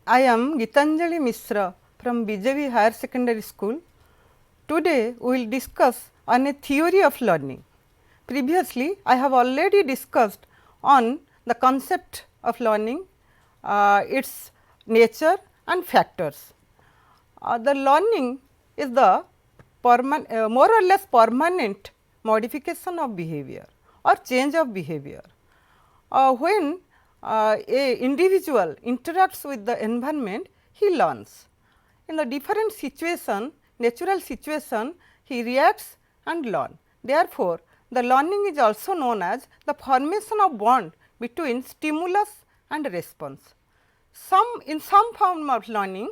I am Gitanjali Mishra from BJV Higher Secondary School. Today, we will discuss on a theory of learning. Previously, I have already discussed on the concept of learning, its nature and factors. The learning is the more or less permanent modification of behavior or change of behavior. When a individual interacts with the environment, he learns. In the different situation, natural situation, he reacts and learn. Therefore, the learning is also known as the formation of bond between stimulus and response. In some form of learning,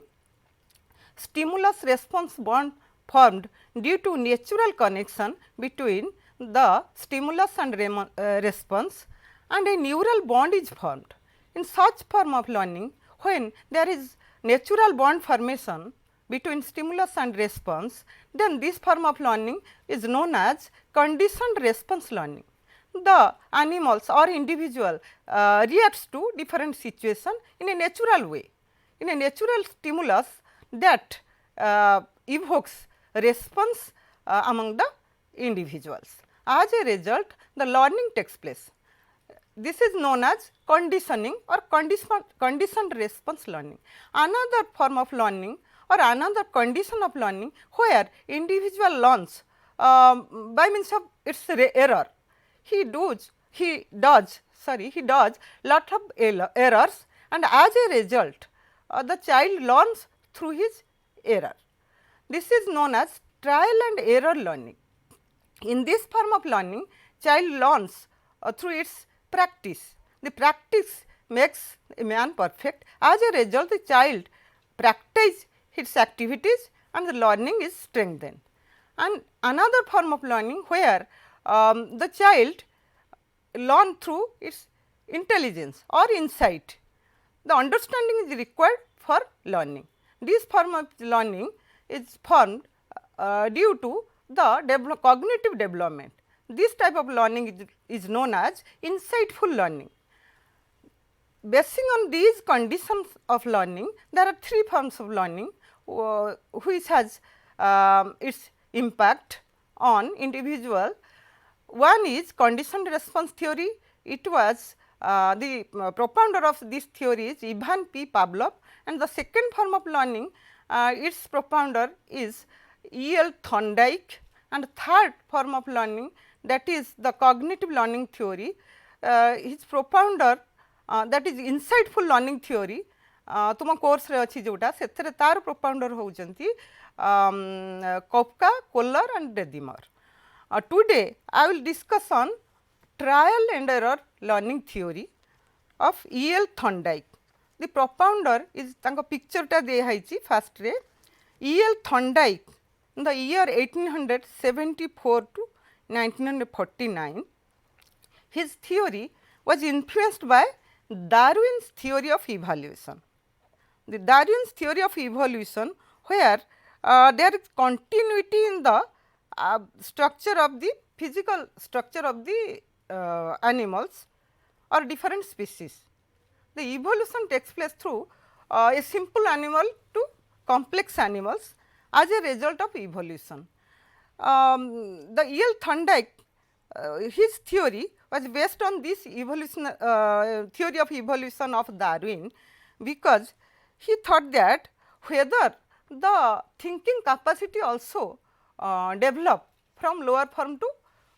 stimulus response bond formed due to natural connection between the stimulus and response, and a neural bond is formed. In such form of learning, when there is natural bond formation between stimulus and response, then this form of learning is known as conditioned response learning. The animals or individual reacts to different situation in a natural way, in a natural stimulus that evokes response among the individuals. As a result, the learning takes place. This is known as conditioning or conditioned response learning. Another form of learning or another condition of learning where individual learns by means of its error. He does lot of errors, and as a result the child learns through his error. This is known as trial and error learning. In this form of learning, child learns through its practice. The practice makes a man perfect. As a result, the child practices its activities and the learning is strengthened. And another form of learning where the child learn through its intelligence or insight. The understanding is required for learning. This form of learning is formed due to the cognitive development. This type of learning is known as insightful learning. Basing on these conditions of learning, there are three forms of learning which has its impact on individual. One is conditioned response theory. It was the propounder of this theory is Ivan P. Pavlov, and the second form of learning, its propounder is E. L. Thorndike, and third form of learning, that is the cognitive learning theory. His propounder that is insightful learning theory. तुम कोर्स रे अछि जोटा सेथरे तार propounder होउचंती Koffka, Kohler and डेदिमर. Today I will discuss on trial and error learning theory of E. L. Thorndike. The propounder is तांको पिक्चर टा दे हाइची फास्ट रे. E. L. Thorndike in the year 1874 to 1949, his theory was influenced by Darwin's theory of evolution. The Darwin's theory of evolution, where there is continuity in the structure of the physical structure of the animals or different species. The evolution takes place through a simple animal to complex animals as a result of evolution. The E. L. Thorndike, his theory was based on this evolution theory of evolution of Darwin, because he thought that whether the thinking capacity also develop from lower form to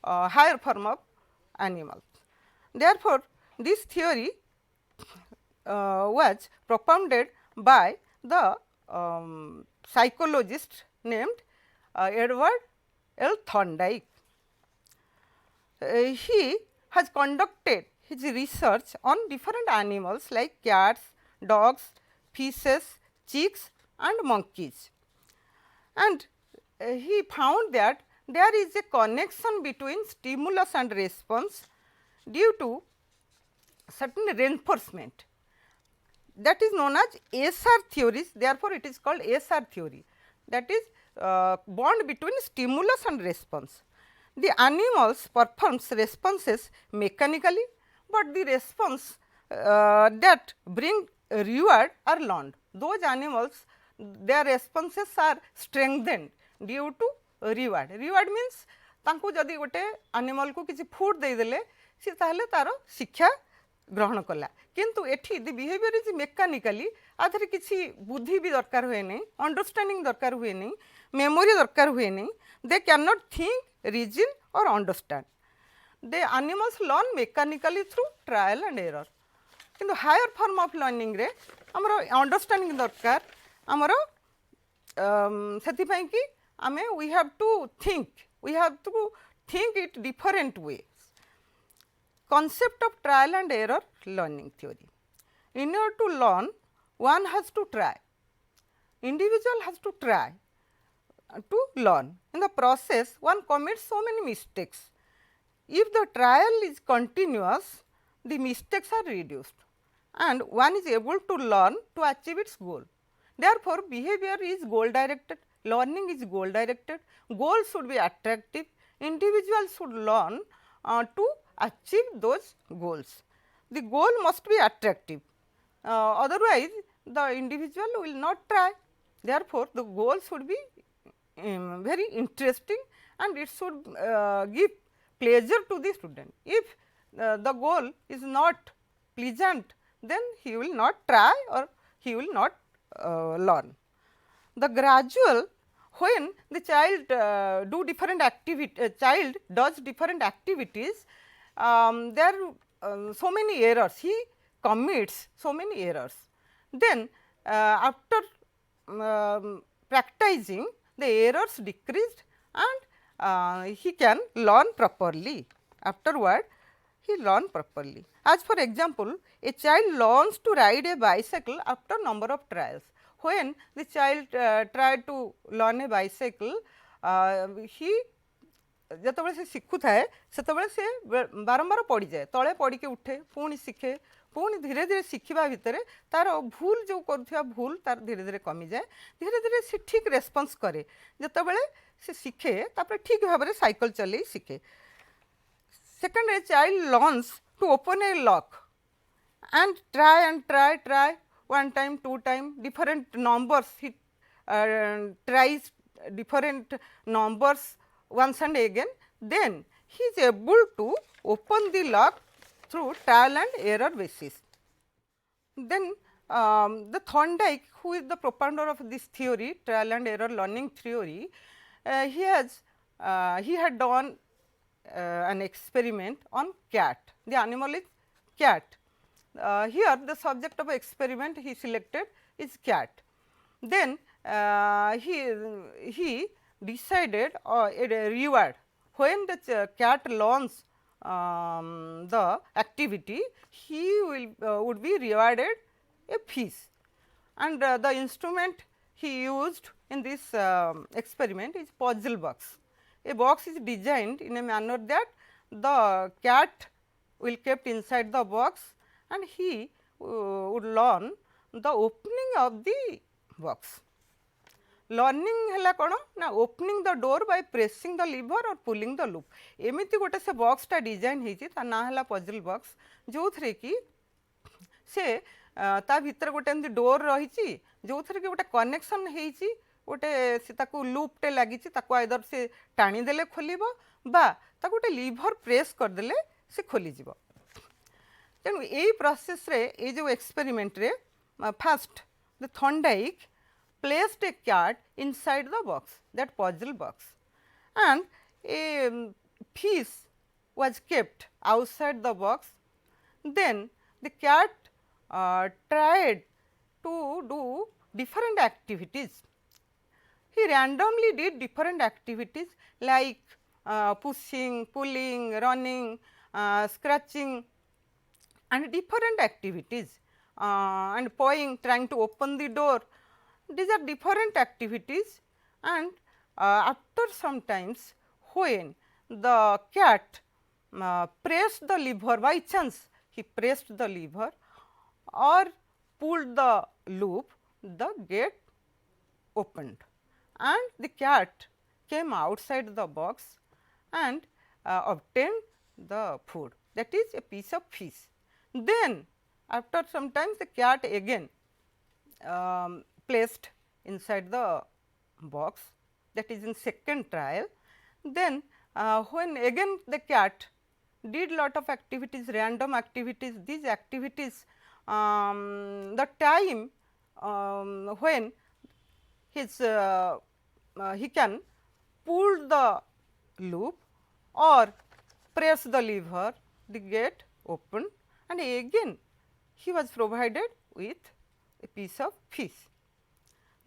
higher form of animals. Therefore, this theory was propounded by the psychologist named Edward L. Thorndike. He has conducted his research on different animals like cats, dogs, fishes, chicks and monkeys, and he found that there is a connection between stimulus and response due to certain reinforcement, that is known as SR theories. Therefore, it is called SR theory, that is bond between stimulus and response. The animals performs responses mechanically, but the response that bring reward are learned. those animals, their responses are strengthened due to reward. Reward means तांको जदि गोटे animal को किसी food देदेले सी ताहले तार शिक्षा ग्रहण कला किंतु एठी द बिहेवियर इज मेकानिकली आधरे किसी बुद्धि भी दरकार हुए नहीं, अंडरस्टैंडिंग दरकार हुए नहीं, मेमोरी दरकार हुए नहीं, they can not think, reason और understand. They animals learn mechanically through trial and error. किंतु हायर फॉर्म ऑफ लर्निंग रे हमरो अंडरस्टैंडिंग दरकार, हमरो सेति पई कि आमे we have to think it different way. Concept of trial and error learning theory. In order to learn, one has to try. Individual has to try to learn. In the process, one commits so many mistakes. If the trial is continuous, the mistakes are reduced and one is able to learn to achieve its goal. Therefore, behavior is goal directed, learning is goal directed, goals should be attractive, individuals should learn to achieve those goals. The goal must be attractive, otherwise the individual will not try. Therefore, the goal should be very interesting and it should give pleasure to the student. If the goal is not pleasant, then he will not try or he will not learn. The gradual, when the child does different activities, there are so many errors, he commits so many errors. Then after practicing, the errors decreased and he can learn properly. Afterward, he learn properly. As for example, a child learns to ride a bicycle after number of trials. When the child tried to learn a bicycle, he ଯେତେବେଳେ ସେ ଶିଖୁଥାଏ ସେତେବେଳେ ସେ ବାରମ୍ବାର ପଡ଼ିଯାଏ, ତଳେ ପଡ଼ିକି ଉଠେ, ପୁଣି ଶିଖେ, ପୁଣି ଧୀରେ ଧୀରେ ଶିଖିବା ଭିତରେ ତାର ଭୁଲ ଯେଉଁ କରୁଥିବା ଭୁଲ ତାର ଧୀରେ ଧୀରେ କମିଯାଏ, ଧୀରେ ଧୀରେ ସେ ଠିକ୍ ରେସ୍ପନ୍ସ କରେ, ଯେତେବେଳେ ସେ ଶିଖେ ତାପରେ ଠିକ୍ ଭାବରେ ସାଇକେଲ ଚଲେଇ ଶିଖେ. Second, a child learns to open a lock and try one time, two time, different numbers, he tries different numbers once and again, then he is able to open the lock through trial and error basis. Then the Thorndike, who is the propounder of this theory, trial and error learning theory, he had done an experiment on cat. The animal is cat. Here the subject of experiment he selected is cat. Then he decided a reward. When the cat learns the activity, he would be rewarded a fish, and the instrument he used in this experiment is puzzle box. A box is designed in a manner that the cat will kept inside the box and he would learn the opening of the box. Learning है कौन ना opening the door by pressing the liver और pulling the loop. एमती गोटे से बॉक्सटा design होती ना है पजल बॉक्स, जो थे कि से ता भीतर गोटे एमती डोर रही जो थे कि गोटे कनेक्शन होती गोटे से लूपटे लगी आइदर से टाणीदे खोल गोटे लिभर प्रेस करदे से खोलीज. तेणु यही प्रोसेस रे ये जो एक्सपेरिमेंट रे fast the Thorndike placed a cat inside the box, that puzzle box, and a fish was kept outside the box. Then the cat tried to do different activities. He randomly did different activities like pushing, pulling, running, scratching and different activities and pawing, trying to open the door. These are different activities, and after some times when the cat pressed the lever, by chance he pressed the lever or pulled the loop, the gate opened and the cat came outside the box and obtained the food, that is a piece of fish. Then after some time the cat again placed inside the box, that is in second trial. Then when again the cat did lot of activities, random activities, these activities, the time when his he can pull the loop or press the lever, the gate opened, and again he was provided with a piece of fish.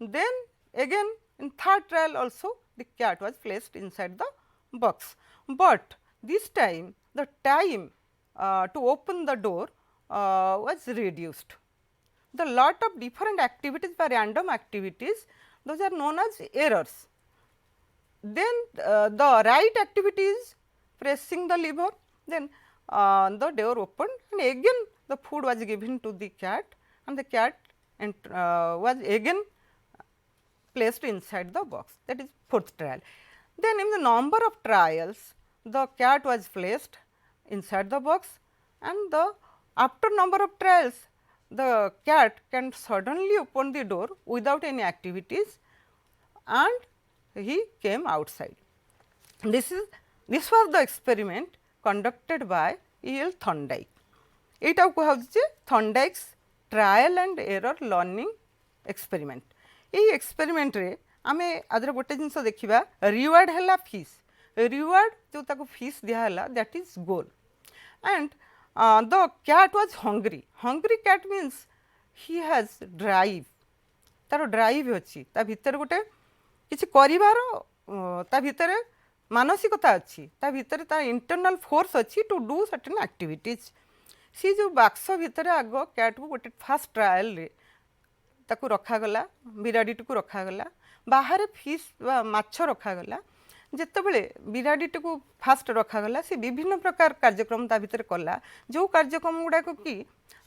Then again in third trial also the cat was placed inside the box, but this time the time to open the door was reduced. The lot of different activities by random activities, those are known as errors. Then the right activity is pressing the lever, then the door opened and again the food was given to the cat and the cat was again placed inside the box, that is fourth trial. Then in the number of trials, the cat was placed inside the box, and the after number of trials the cat can suddenly open the door without any activities and he came outside. This was the experiment conducted by E.L. Thorndike. ଏଇଟାକୁ କୁହାଯାଉଛି Thorndike's trial and error learning experiment. ଏଇ ଏକ୍ସପେରିମେଣ୍ଟରେ ଆମେ ଆଦର ଗୋଟେ ଜିନିଷ ଦେଖିବା, reward ହେଲା ଫିସ୍, ରିୱାର୍ଡ଼ ଯେଉଁ ତାକୁ ଫିସ୍ ଦିଆହେଲା that is goal, and the cat was hungry. Hungry cat means he has drive, ତାର ଡ୍ରାଇଭ୍ ଅଛି, ତା ଭିତରେ ଗୋଟେ କିଛି କରିବାର ତା ଭିତରେ ମାନସିକତା ଅଛି, ତା ଭିତରେ ତା ଇଣ୍ଟରନାଲ୍ ଫୋର୍ସ ଅଛି ଟୁ ଡୁ ସର୍ଟେନ୍ ଆକ୍ଟିଭିଟିଜ୍। सी जो बाक्स भितर आग कैट को गोटे फास्ट ट्रायल रे ताकू रखागला, बिराडीटी को रखागला, बाहर फिश माछ रखागला। जितेबले बिराडीटी को फास्ट रखागला सी विभिन्न प्रकार कार्यक्रम ता भितर कला, जो कार्यक्रम गुड़ाक कि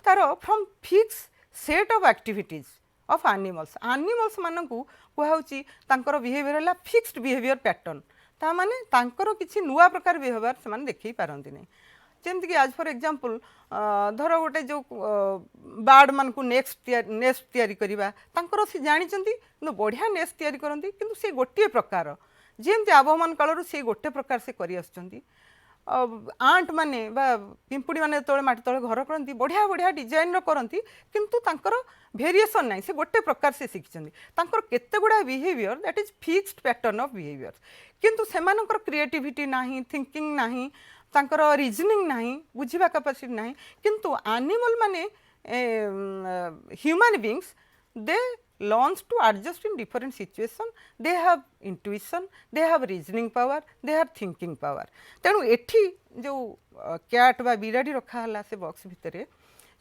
तार from fix set of activities of animals, animals मानकू कुहाउची तांकर बिहेवियर है फिक्स्ड बिहेवियर पैटर्न, ता माने तांकर किछि नुआ प्रकार बिहेवियर से माने देखै पारंती नै। जमती कि आज फॉर एग्जांपल धर गोटे जो बार्ड मान को नेस्ट तैयारी करवा तांकर से जानिचंती किंतु बढ़िया नेस्ट तैयारी करंती, किंतु से गोटे प्रकार जेमती आबहमान कालरू से गोटे प्रकार से करि आछंती। आंट माने बा पिंपुड़ी माने तळे माटी तळे घर करंती, बढ़िया बढ़िया डिजाइन रो करंती, किंतु तांकर वेरिएशन नाही, से गोटे प्रकार से शिखिचंती। तांकर केते गुडा behaviour that is fixed pattern of behaviour, किंतु सेमानकर क्रिएटिविटी नाही, थिंकिंग नाही, तांकर रीजनिंग नाही, बुझिबा कैपेसिटी नाही। किंतु एनिमल माने human beings they learns to adjust in different situation, they have intuition, they have reasoning power, they have thinking power. तेणु एठी जो कैट बा बिराडी रखा हला से बॉक्स भितरे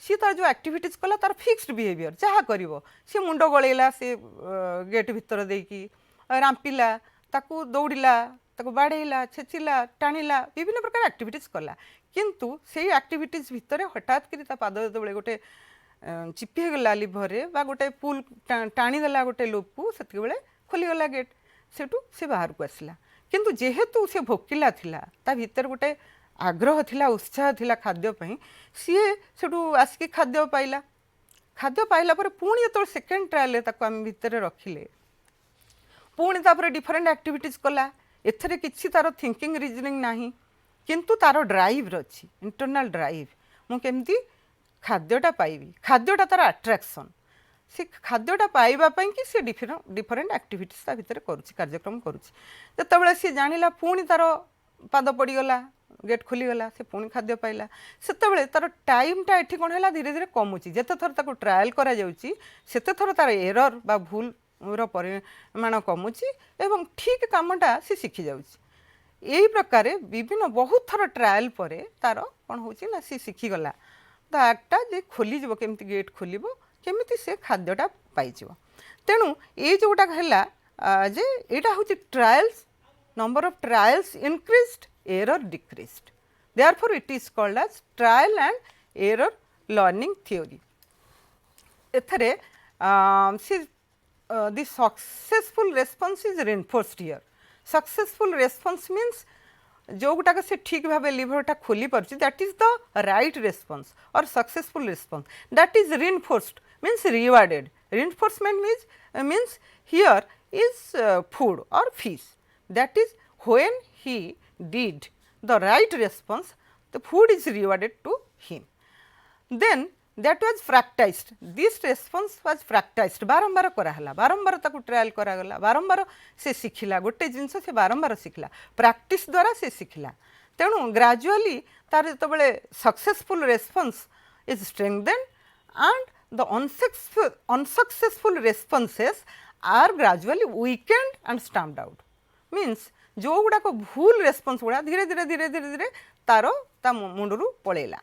सी तार जो एक्टिविटीज कला तार फिक्स्ड बिहेवियर जहाँ करिवो, सी मुंड गळेला, से गेट भितर देकी रांपिला, ताकू दौड़िला, ताको बाड़ेला, छेचिला, टाणिला, विभिन्न प्रकार एक्टिविटीज कला, किंतु से एक्टिविटीज भितर हठात करी ता पाद जेतबेले गोटे चिपी गला लिभर रे बा गोटे पुल टाणी देला गोटे लोप को, सेति बेले खोली गला गेट, सेटू से बाहर को आसला। किंतु जेहेतु से भोकिला थिला, ता भितर गोटे आग्रह थिला, उत्साह थिला खाद्य पई, सीए सेटू आसकी खाद्य पाइला। खाद्य पाइला पर पुणी जेतबेले सेकेंड ट्रायल रे ताको हम भितर रखिले, पुणी तापर डिफरेंट एक्टिविटीज कला, एथरे किछि तार थिंकिंग रीजनिंग नाही, किंतु तार ड्राइव रछि, इंटरनल ड्राइव, मु केमती खाद्यटा पाइबी, खाद्यटा तार अट्रैक्शन, से खाद्यटा पाइबा पई कि से डिफरेंट एक्टिविटीज ता भितर करूछि, कार्यक्रम करूछि। जेतेबेले से जानिला पुणी तार पाद पड़ी गला, गेट खोली गला, से पुणी खाद्य पाइला, सेतेबेले तार टाइमटा एठी कोन हैला धीरे धीरे कमुछि। जेते थर ताको ट्रायल करा जाउछि सेते थर तार एरर बा भूल र परिमाण कमुछि एवं ठीक कामटा से शिखि जाउछि। एही प्रकार विभिन्न बहुत थर ट्रायल परे तार कोन होछि ना से शिखि गला, दागटा जे खोली जबो, केमती गेट खोलिबो, केमिति से खाद्यटा पाइ जबो। तेणु ए जोटा हैला जे एटा होछि trials, number of trials increased, error decreased, therefore it is called as trial and error learning theory. एथरे से the successful response is reinforced here. Successful response means जो गुटाक से ठीक भावे लिभरटा खोली पारुछि, that is the right response or successful response, that is reinforced means rewarded, Reinforcement means here is food or fish, that is when he did the right response, the food is rewarded to him. Then that was practiced, this response was practiced, बारंबार कराला, बारंबार ताकू trial करागला, बारंबार से शिखिला, गोटे जिनस से बारंबार शिखला, practice द्वारा से शिखिला. तेणु ग्रेजुअली तार जो successful response is strengthened and the unsuccessful responses are gradually weakened and stamped out. Means जो गुड़ाक भूल रेस्पॉन्स गुड़ा धीरे धीरे धीरे धीरे धीरे तार ता मुंडरू पलैला.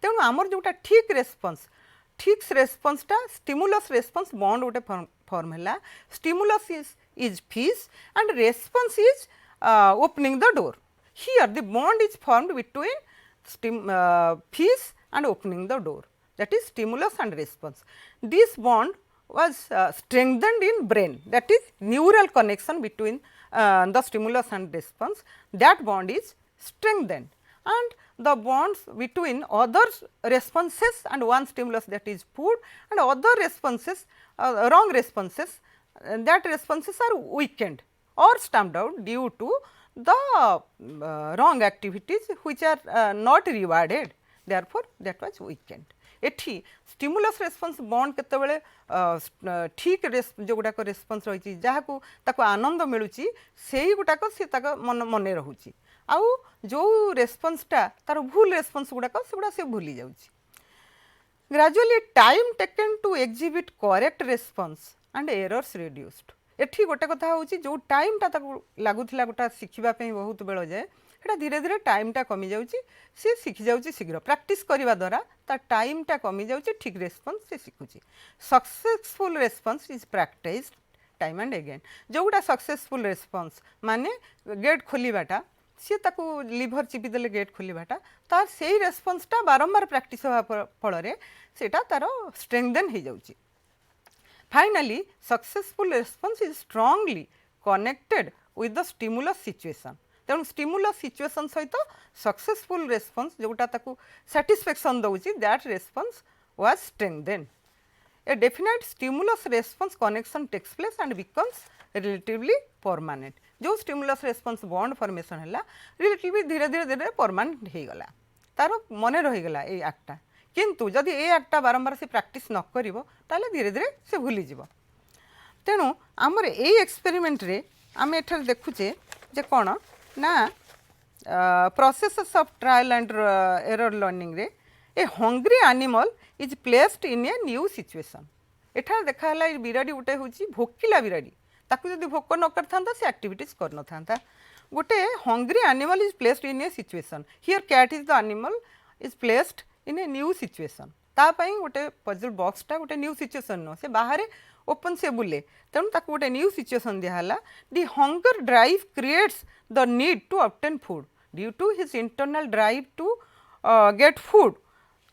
तेणु आमर जोटा ठीक रेस्पॉन्सटा स्टिमुलस रेस्पॉन्स बॉन्ड गोटे फॉर्म है. Stimulus is fish and response is opening the door. Here the bond is formed between fish and opening the door, that is stimulus and response. This bond was strengthened in brain, that is neural connection between the stimulus and response, that bond is strengthened, and the bonds between other responses and one stimulus, that is food, and other responses, wrong responses, that responses are weakened or stamped out due to the wrong activities which are not rewarded, therefore that was weakened. एठी stimulus response bond केते बेले ठीक जो गुडाक response रही जहाँ ताको आनंद मिलूची से गुटाक सी मन रहुची आउ जो रेस्पॉन्सटा तार भूल रेस्पॉन्स गुडाक सेगुड़ा से भूली जाउची. Gradually time taken to exhibit correct response and errors reduced. एठी गोटे कथा होची जो टाइमटा ताको लागुथिला गोटा शिखिबा पई बहुत बेल जाए सेटा धीरे धीरे टाइमटा कमी जाउची, से शिखि जाउची शीघ्र प्रैक्टिस करबा द्वारा ता टाइमटा कमी जाउची, ठीक रेस्पॉन्स से शिखुची. Successful response is practised time and again. जो गोटा सक्सेसफुल रेस्पॉन्स माने गेट खोलिबाटा सी ताको लिभर चिपी देले गेट खोलिबाटा तार सेही रेस्पॉन्सटा बारंबार प्रैक्टिस होबा फल रे सेटा तार स्ट्रेंथेन हो जाउची. Finally, successful response is strongly connected with the stimulus situation. तेणु stimulus situation सहित successful response जोटा ताकू satisfaction दउची, that response was strengthened. A definite stimulus response connection takes place and becomes relatively permanent. जो stimulus response bond formation है relatively धीरे धीरे धीरे permanent हो गला, तार मन रही गला ए एक्टा. किंतु जदि ए एक्टा बारंबार से प्रैक्टिस न करिवो ताले धीरे धीरे से भूली जीवो. तेणु आमर ए एक्सपेरिमेंट रे आमे एठर देखुचे जे कोन ना process of trial and error learning रे a hungry animal is placed in a new situation. एठार देखाला बिराड़ी गोटे होची भोकिला बिराड़ी, ताकू जदि भोक न करथांता से एक्टिविटीज कर न थांता. गोटे hungry animal is placed in a situation. Here cat is the animal is placed in a new situation. तापाई गोटे पजल बॉक्सटा गोटे न्यू सिचुएशन न से बाहर ओपन से बुले, तेणु ताकू गोटे न्यू सिचुएशन दिहला. The hunger drive creates the need to obtain food due to his internal drive to get food.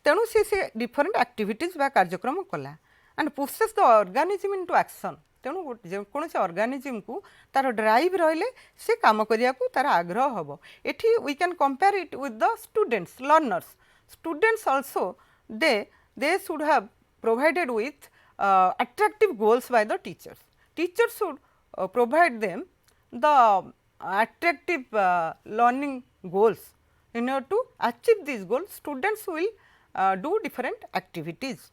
तेणु से डिफरेंट एक्टिविटीज बा कार्यक्रम कला and pushes the organism into action. तेणु जेकोसी ऑर्गेनिज्म को तार ड्राइव रहिले से काम करिया को तार आग्रह हबो. एठी we can compare it with the students learners. Students also they should have provided with attractive goals by the teachers. Teachers should provide them the attractive learning goals. In order to achieve these goals, students will do different activities.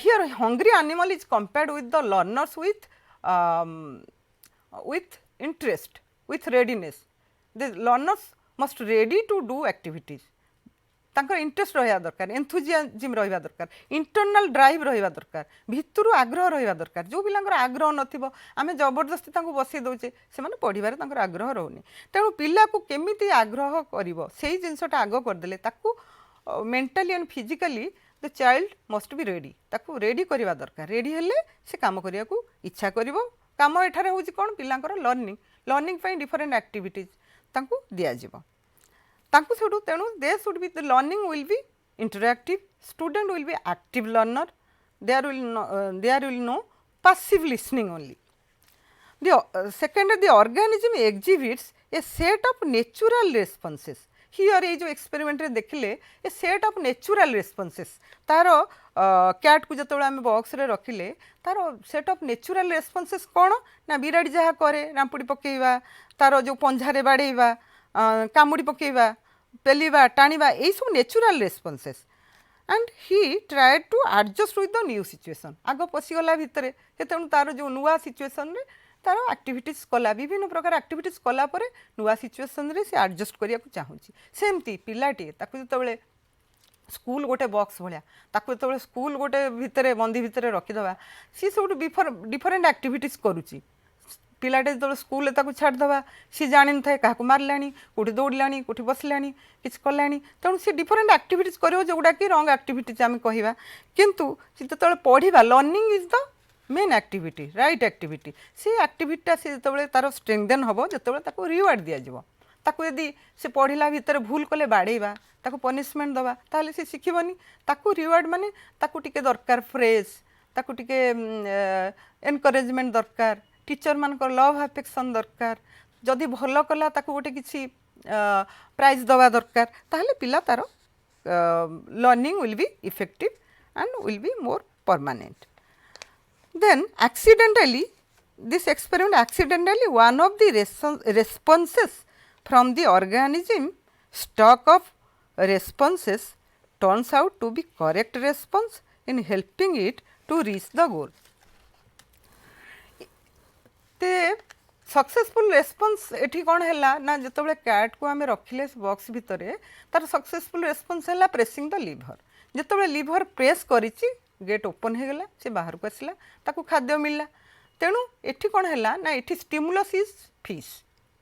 Here hungry animal is compared with the learners with interest, with readiness. The learners must ready to do activities. तांकर interest रहा दरकार, enthusiasm रहा दरकार, internal drive रहा दरकार, भितर आग्रह रहा दरकार. जो पिलांकर आग्रह नथिबो आमे जबरदस्ती तांको बसई दउचे से माने पढ़िबारे तांकर आग्रह रहउनी. तेणु पिला को केमिति आग्रह करिवो सेही जिंसटा आग करदेले ताकू mentally and physically the child must be ready. ताकू रेडी करबा दरकार. रेडी हेले से काम करिया को इच्छा करिवो. काम एठारे होची कोन पिलांकर लर्निंग पई डिफरेंट एक्टिविटीज तांको दिया जिवो. तांको सेठू तेणु they should be the learning will be interactive. Student will be active learner. There will no passive listening only. The second, the organism exhibits a set of natural responses. Here ये जो experiment रे देखिले ए set of natural responses तार cat को जो आम box रे रखिले तार सेट ऑफ नेचुरल रेस्पॉन्सेस कौन ना बिराड़ी जहाँ करे रांपुड़ी पकेवा तार जो पंझारे बाड़ेवा कामुड़ी पकेवा पेलिवा टाणीवा यही सब natural responses and he tried to adjust with the new situation आग पशिगला भितर तेणु तार जो नुआ सिचुएशन रे तार एक्टिविटीज कला विभिन्न प्रकार एक्टिविटीज कला परे नुआ सिचुएशन रे से एडजस्ट करिया को चाहूची सेमती पिलाटी ताकू जतबेले स्कूल गोटे बॉक्स भाया ताकू जतबेले स्कूल गोटे भितर बंदी भितर रखीदवा सी सब डिफरेंट एक्टिविटीज करुची पिलाटे जो स्कूल ताकू छाड़दवा सी जानी न था क्या मारला कौटी दौड़ला कौटी बसला कि कला तेणु सी डिफरेंट एक्टिविटीज कर जोटा कि रंग एक्टिविटीज आम कहवा किंतु जो पढ़ा learning is the main activity right activity से एक्टिविटीटा से जो तार स्ट्रेंथेन हम जो रिवार्ड दिज्व ताकू यदि से पढ़ला भितर भूल कले बाड़ेवा ताकू पनिशमेंट दवा ताहले से शिखिबनी ताकू रिवार्ड माने ताकू टिके दरकार फ्रेश ताकू टिके एनकरेजमेंट दरकार टीचर मान लव अफेक्शन दरकार जदि भल कला ताकू गोटे किसी प्राइज दवा दरकार ताहले पिला तार learning will be effective and will be more permanent then accidentally this experiment accidentally one of the responses from the organism stock of responses turns out to be correct response in helping it to reach the goal ते successful response एठी कौन है ना जो cat को आम रखिले box भितर तार सक्सेसफुल रेस्पॉन्स है प्रेसिंग द लिभर जो लिभर प्रेस करिछि गेट ओपन हो गला से बाहर को आसला ताकू खाद्य मिलला तेणु एठी कौन है ना एठी स्टिमुलस इज फिश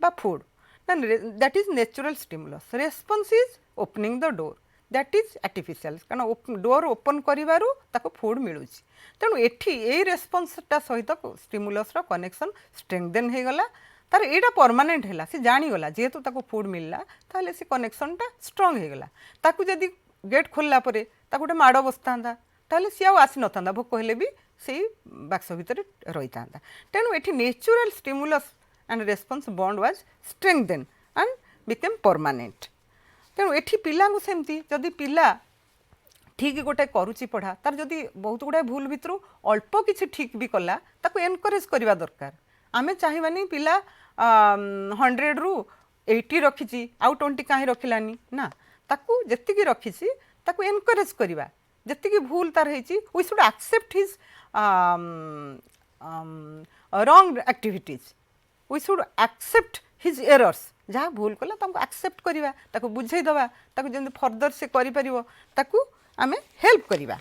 बा फूड ना that is natural stimulus response is opening the door that is artificial कारण डोर ओपन करिवारु ताको फूड मिलुची तेणु एठी ए रेस्पॉन्सटा सहित स्टिमुलस रो कनेक्शन स्ट्रेंथेन हो गला तार एटा परमानेंट है सी जानीगला जेहेतु ताको फूड मिलला ताहले से कनेक्शनटा स्ट्रॉन्ग हो गला ताकू जदि गेट खोलला परे ताको गोटे माड़ बसता ताहले सी आसी नथा भोक हेले भी से बाक्स भितर रही था तेणु ये natural stimulus and response bond was strengthen and became permanent तेणु ये पिला सेमती जदि पिला ठीक गोटे करुच्ची पढ़ा तार जदि बहुत गुड़ाए भूल भितर अल्प किसी ठीक भी कला ताको एनकरेज करवा दरकार आमे चाहिबानी पिला 100 रु 80 रखी आउ 20 कहीं रखिलानी ना ताकू जेतिकी रखी ताकू एनकरेज करवा जेतिकी भूल तार होइची we should accept his wrong activities we should accept his errors जहाँ भूल कला ताको एक्सेप्ट करवा ताको बुझे दवा ताको जेंति फर्दर से करि परिवो ताको आमे हेल्प करवा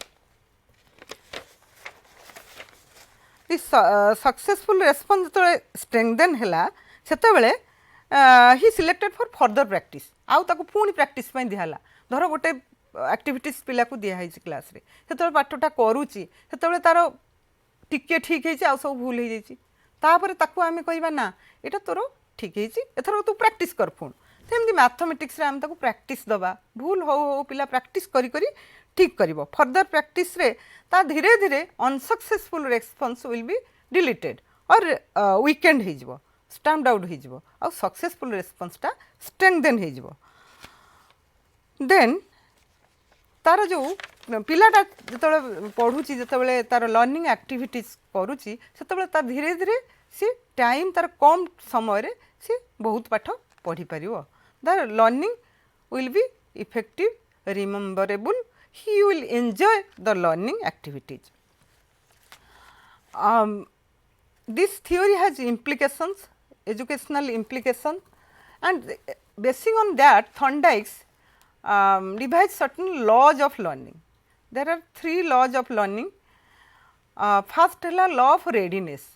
सक्सेसफुल रेस्पॉन्स जो स्ट्रेंथेन है सेतेबेले ही सिलेक्टेड फॉर फर्दर प्रैक्टिस आउ ताको पुणी प्रैक्टिस पई दिहाला धर गोटे एक्टिविटीज पिला को दिया क्लास रे सेतेबेले पाठटा करूची सेतेबेले तार टिके ठीक है आ सब भूल हो जाइए तापर ताको आमे कहबा ना एटा तोर ठीक है एथर तू प्रैक्टिस कर पुण सेमती मैथमेटिक्स रे आम ताको प्रैक्टिस दबा भूल हो पिला प्रैक्टिस करी करी ठीक करिवो फर्दर प्रैक्टिस रे ता धीरे धीरे unsuccessful response will be deleted और वीकेंड हो जिवो स्टैम्प्ड आउट हो जिवो आ सक्सेसफुल रेस्पॉन्सटा स्ट्रेंथेन हो जिवो देन तार जो पिलाटा जो पढ़ुची जो तार लर्निंग एक्टिविटीज करुची से धीरे धीरे सी टाइम तार कम समय रे सी बहुत पाठ पढ़ी पारिबो तार learning will be effective rememberable he will enjoy the learning activities. This theory has implications, educational implication, and basing on that Thorndike's devised certain laws of learning. There are 3 laws of learning. First is law of readiness.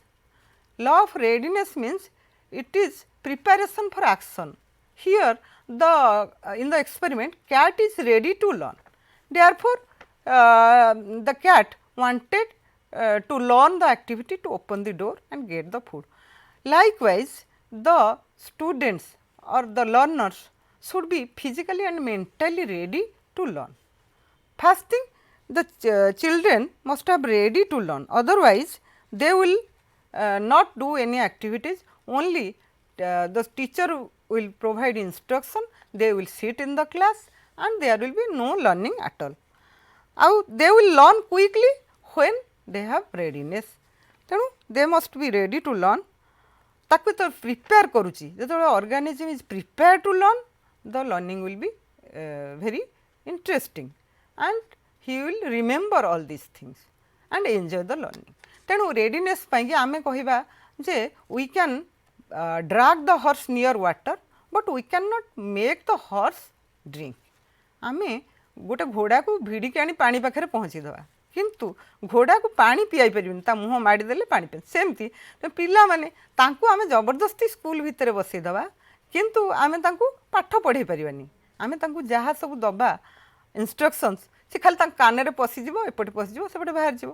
Law of readiness means it is preparation for action. Here the in the experiment cat is ready to learn. Therefore, the cat wanted to learn the activity to open the door and get the food. Likewise, the students or the learners should be physically and mentally ready to learn. First thing, the children must have ready to learn, otherwise they will not do any activities, only the teacher will provide instruction, they will sit in the class and there will be no learning at all. They will learn quickly when they have readiness. ତେଣୁ they must be ready to learn. ତାକୁ ତ prepare କରୁଛି, ଯେତେବେଳେ organism is prepare to learn, the learning will be very interesting and he will remember all this things and enjoy the learning. ତେଣୁ readiness ପାଇଁକି ଆମେ କହିବା ଯେ we can drag the horse near water but we can not make the horse drink. ଆମେ ଗୋଟେ ଘୋଡ଼ାକୁ ଭିଡ଼ିକି ଆଣି ପାଣି ପାଖରେ ପହଞ୍ଚିଦେବା, କିନ୍ତୁ ଘୋଡ଼ାକୁ ପାଣି ପିଆଇ ପାରିବନି, ତା ମୁହଁ ମାଡ଼ିଦେଲେ ପାଣି ପିଇ. ସେମିତି ପିଲାମାନେ ତାଙ୍କୁ ଆମେ ଜବରଦସ୍ତି ସ୍କୁଲ ଭିତରେ ବସେଇଦେବା, କିନ୍ତୁ ଆମେ ତାଙ୍କୁ ପାଠ ପଢ଼େଇ ପାରିବାନି. ଆମେ ତାଙ୍କୁ ଯାହା ସବୁ ଦେବା ଇନଷ୍ଟ୍ରକ୍ସନ୍ସ, ସେ ଖାଲି ତାଙ୍କ କାନରେ ପଶିଯିବ, ଏପଟେ ପଶିଯିବ, ସେପଟେ ବାହାରିଯିବ.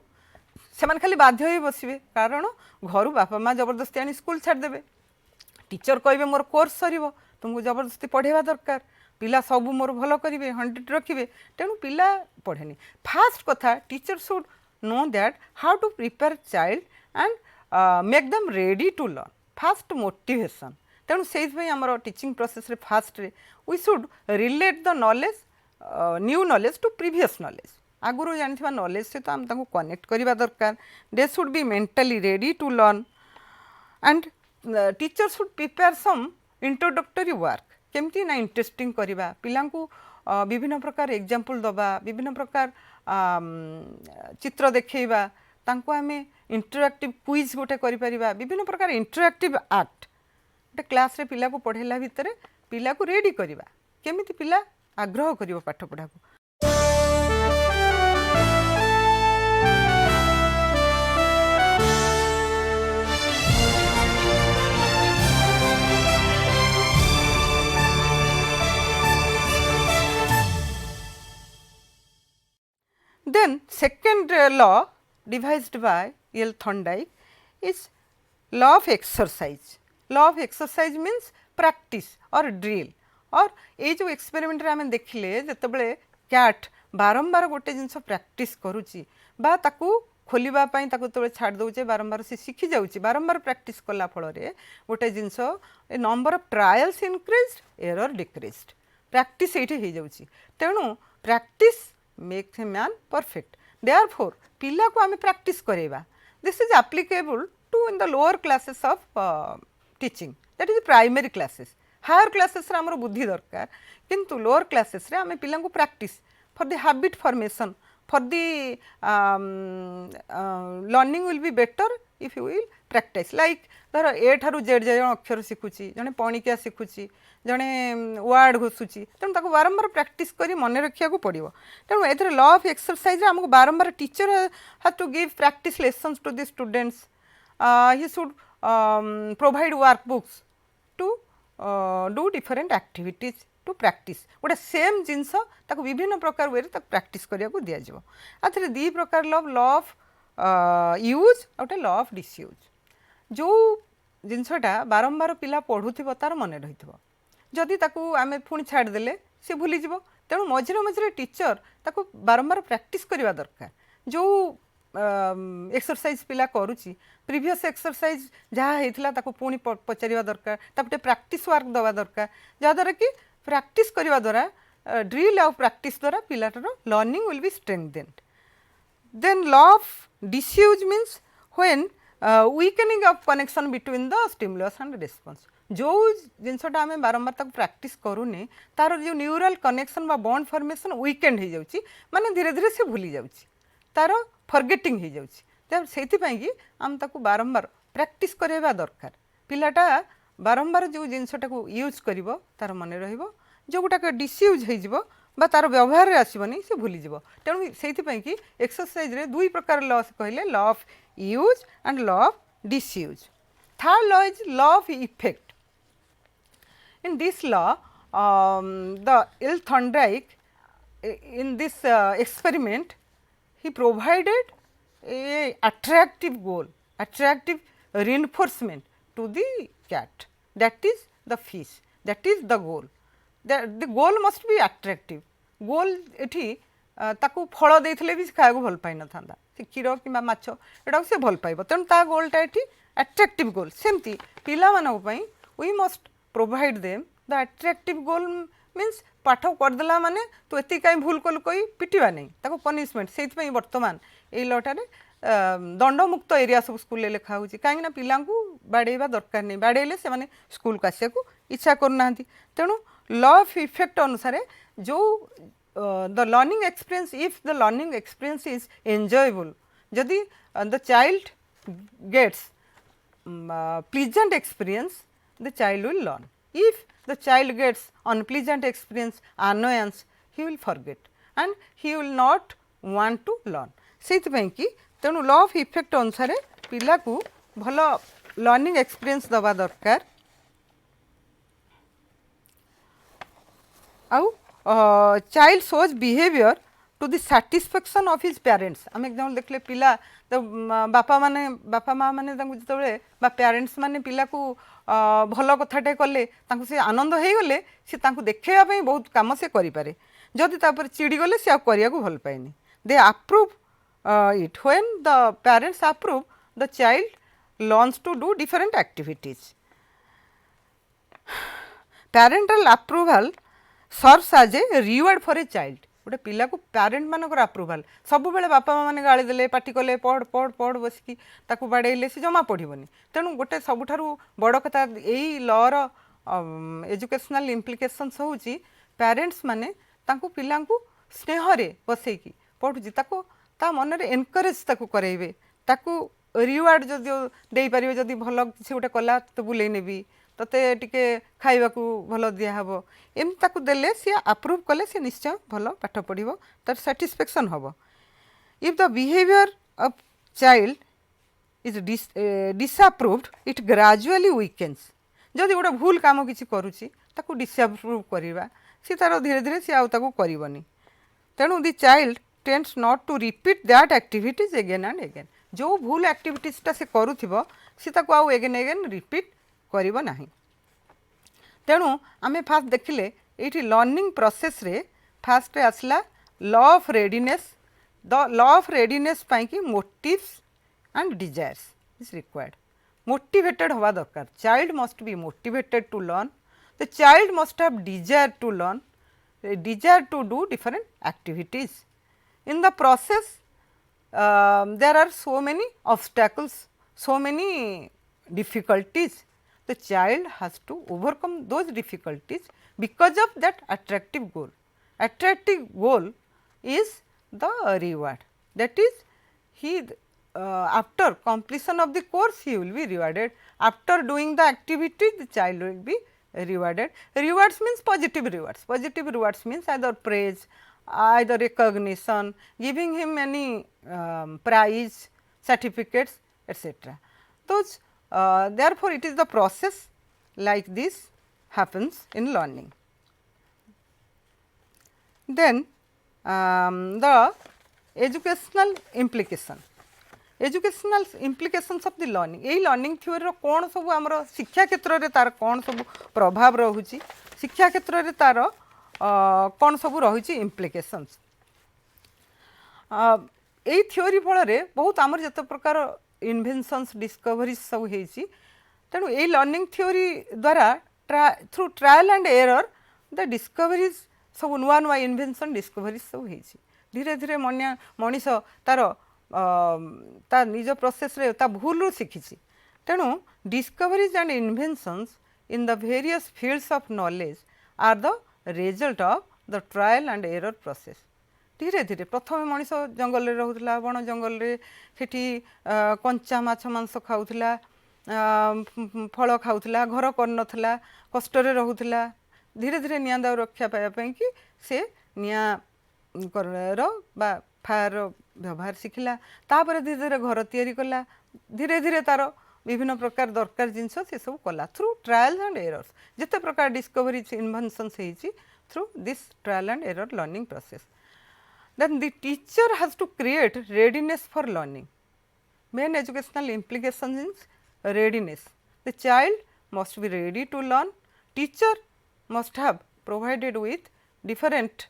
ସେମାନେ ଖାଲି ବାଧ୍ୟ ହୋଇ ବସିବେ, କାରଣ ଘରୁ ବାପା ମା ଜବରଦସ୍ତି ଆଣି ସ୍କୁଲ ଛାଡ଼ିଦେବେ. ଟିଚର କହିବେ ମୋର କୋର୍ସ ସରିବ, ତୁମକୁ ଜବରଦସ୍ତି ପଢ଼େଇବା ଦରକାର, ପିଲା ସବୁ ମୋର ଭଲ କରିବେ, 100 ରଖିବେ. ତେଣୁ ପିଲା ପଢ଼େନି. ଫାଷ୍ଟ କଥା, teacher should know that how to prepare child and make them ready to learn. First motivation. ତେଣୁ ସେଇଥିପାଇଁ ଆମର ଟିଚିଂ ପ୍ରୋସେସରେ ଫାଷ୍ଟରେ we should relate the knowledge, new knowledge to previous knowledge. ଆଗରୁ ଜାଣିଥିବା ନଲେଜ ସହିତ ଆମେ ତାଙ୍କୁ କନେକ୍ଟ କରିବା ଦରକାର. they should be mentally ready to learn and teacher should prepare some introductory work. କେମିତି ନା ଇଣ୍ଟରେଷ୍ଟିଂ କରିବା, ପିଲାଙ୍କୁ ବିଭିନ୍ନ ପ୍ରକାର ଏକ୍ଜାମ୍ପଲ୍ ଦେବା, ବିଭିନ୍ନ ପ୍ରକାର ଚିତ୍ର ଦେଖେଇବା, ତାଙ୍କୁ ଆମେ ଇଣ୍ଟରାକ୍ଟିଭ୍ କୁଇଜ୍ ଗୋଟେ କରିପାରିବା, ବିଭିନ୍ନ ପ୍ରକାର ଇଣ୍ଟରାକ୍ଟିଭ୍ ଆକ୍ଟ ଗୋଟେ କ୍ଲାସ୍ରେ ପିଲାକୁ ପଢ଼େଇଲା ଭିତରେ ପିଲାକୁ ରେଡ଼ି କରିବା, କେମିତି ପିଲା ଆଗ୍ରହ କରିବ ପାଠ ପଢ଼ାକୁ. Then second law devised by L. Thorndike is law of exercise. Law of exercise means practice or drill. और ये जो एक्सपेरिमेंट रे आमे देखिले जेतेबेले कैट बारंबार गोटे जिनस प्रैक्टिस करूची बा ताकू खोलिबा पई ताकू तबे छाड़ दउचे, बारंबार से सीखी जाउची, बारंबार प्रैक्टिस कला फल रे गोटे जिनस a number of trials increased, error decreased. Practice एठी हे जाउची. तेणु practice makes a man perfect. Therefore, पिला को आमे practice करेबा. This is applicable to in the lower classes of teaching, that is primary classes. Higher classes रे हमरो बुद्धि दरकार, किंतु lower classes रे आमे पिला को practice for the habit formation, for the learning will be better if you will practice. Like धर ए ठारू जेड जण अक्षर शिखुची, जने पणिकिया शिखुची, जने वर्ड घोषुची, तेणु ताको बारंबार प्रैक्टिस करी मन रखिया को पड़िबो. तेणु एथरे लॉ ऑफ एक्सरसाइज रे हमको बारंबार teacher has to give practice lessons to the students. He should provide workbooks to do different activities to practice. गोटे सेम जिनस ताको विभिन्न प्रकार वे ताको प्रैक्टिस करिया को दिया जिवो. आथरे दी प्रकार लॉ ऑफ यूज और गोटे लॉ ऑफ डिसयूज. जो जिनसटा बारंबार पिला पढ़ुथिबो तार मने रहिथिबो, जदि ताकू आमे पुणी छाड़देले से भूली जीवो. तेणु मझिरे मझिरे टीचर ताकू बारंबार प्रैक्टिस करवा दरकार. जो एक्सरसाइज पिला करूची, प्रीवियस एक्सरसाइज जहाँ होता ताकू पुणी पचारिबा दरकार, ताकू प्रैक्टिस वर्क दवा दरकार, जहाँद्वारा कि प्रैक्टिस करवा द्वारा ड्रिल और प्रैक्टिस द्वारा पिलाटर learning will be strengthened. Then law of disuse means when weakening of connection between the stimulus and response. जो जिनसटा आम बारंबार तक प्रैक्टिस करूने तार जो न्यूरल कनेक्शन बा बॉन्ड फॉर्मेशन वीकेंड हो जाउची, माने धीरे धीरे से भूली जाउची, तार फॉरगेटिंग हो जाउची. सेति पई कि आम ताकू बारंबार प्रैक्टिस करेबा दरकार. पिलाटा बारंबार जो जिनसटा को यूज करिवो तार मने रहिबो, जो गोटा डिसयूज हो जिवो बा तार व्यवहार रे आसीबनी से भूली जिवो. तेणु सेति पई कि एक्सरसाइज रे दुई प्रकार लॉ कहले, law of use and law of disuse. Third law is law of effect. In this law, the L. Thorndike in this experiment, he provided a attractive goal, attractive reinforcement to the cat. That is the fish. That is the goal. The goal must be attractive. Goal एठी ताकू फल देथिले भी खाया को भल पाई न थांदा, से क्षीर किबा माछ एटा से भल पाइबो. तेणु ता गोलटा एठी अट्रैक्टिव गोल. सेमती पिला मानक पई we must provide them the attractive goal means पाठ करदेला माने तू एति कहीं भूल कलु कही पिटिवा नहीं ताको पनिशमेंट से बर्तमान ये लटारे दंडमुक्त एरिया सब स्कूल लिखा हो कहीं पिला बाड़ेवा दरकार नहीं बाड़ेले से माने स्कूल को आसिया इच्छा करना तेणु लॉ ऑफ इफेक्ट अनुसार जो the learning experience if the learning experience is enjoyable जदि the child gets pleasant experience the child will learn. If the child gets unpleasant experience annoyance he will forget and he will not want to learn. सेति पई कि तेणु law of effect अनुसार पिला को भलो learning experience दबा दरकार आउ child shows behaviour to the satisfaction of his parents आम एग्जाम्पल देखले पिला तो बापा माँ मैंने जो पेरेंट्स माने पिला को भल कथाटे कले से आनंद हो गले सी देखापी बहुत कम से करें जदि तापर चिड़ी गले सी आया भल पाएनि they approve it when the parents approve the child learns to do different activities parental approval serves as a reward for a child गोटे पिला को पेरेंट मानकर अप्रूवाल सब बेले बापा माँ मैंने गाड़ी देले पाटी कले पढ़ पढ़ पढ़ बसिकी ताकू बाड़ेले सी जमा पढ़नी तेणु गोटे सबुठारु बड़ कथा यही लॉर एजुकेशनल इम्प्लिकेशंस होची पेरेंट्स माने तांको पिला को स्नेहरे बसैकी पढ़ुची ताको ता मन रे एनकरेज ताको करेबे ताको रिवार्ड जदि दे पारिबे जदि भल किसी गोटे कला तो बुले नेबी तते टिके खाइबा को भल दिहब एमती ताकू देले सी अप्रूव कले सी निश्चय भल पाठ पढ़िबो तार सैटिस्फैक्शन हबो. If the behaviour of child is disapproved it gradually weakens जदि गोटे भूल काम किसी करुची ताकू डिसअप्रूव करवा सी तार धीरे धीरे सी आउ ताकू करबनी तेणु the child tends not to repeat that activities again and again जो भूल एक्टिविटीजटा से करुथिबो सी ताकू आउ एगेन एगेन रिपीट करिबो नाही. तेणु आमे फास्ट देखिले ये लर्निंग प्रोसेस रे फास्ट आसला law of readiness the law of readiness पाई कि motives and desires is required motivated हवा दरकार child must be motivated to learn the child must have desire to learn desire to do different activities in the process there are so many obstacles so many difficulties the child has to overcome those difficulties because of that attractive goal. Attractive goal is the reward that is he after completion of the course he will be rewarded after doing the activity the child will be rewarded. Rewards means positive rewards means either praise either recognition giving him any prize certificates etc. Those therefore, it is the process like this happens in learning. Then the educational implications of the learning यही learning theory कौन सब आमर शिक्षा क्षेत्र में तार कौन सब प्रभाव रहुची शिक्षा क्षेत्र में तार कौन सब रही इम्प्लिकेशंस यही थ्योरी फल बहुत आमर जत प्रकार इन्वेंशंस डिस्कवरीज सब होती तेणु ये लर्निंग थ्योरी द्वारा through trial and error the discoveries सब नुआ नुआ इन्वेंशन डिस्कवरीज सब होती धीरे धीरे मनीष तार ता निज प्रोसेस रे ता भूल रू शिखी तेणु discoveries and inventions in the various fields of knowledge are the result of the trial and error process धीरे धीरे प्रथम मनीष जंगल में रोला बण जंगल में सेठी कंचा माछ मांस खाऊला फल खाऊला घर कर कष्ट रोला धीरे धीरे निआ दाउ रक्षा पाइबापी कि से निआ फायर व्यवहार शिखला तापर धीरे धीरे घर तैयारी कला धीरे धीरे तार विभिन्न प्रकार दरकार जिनस से सब कला थ्रू ट्रायल एंड एरर्स जिते प्रकार डिस्कवरी इन्वेंशंस होती through this trial and error learning process. Then the teacher has to create readiness for learning. Main educational implication is readiness. The child must be ready to learn. Teacher must have provided with different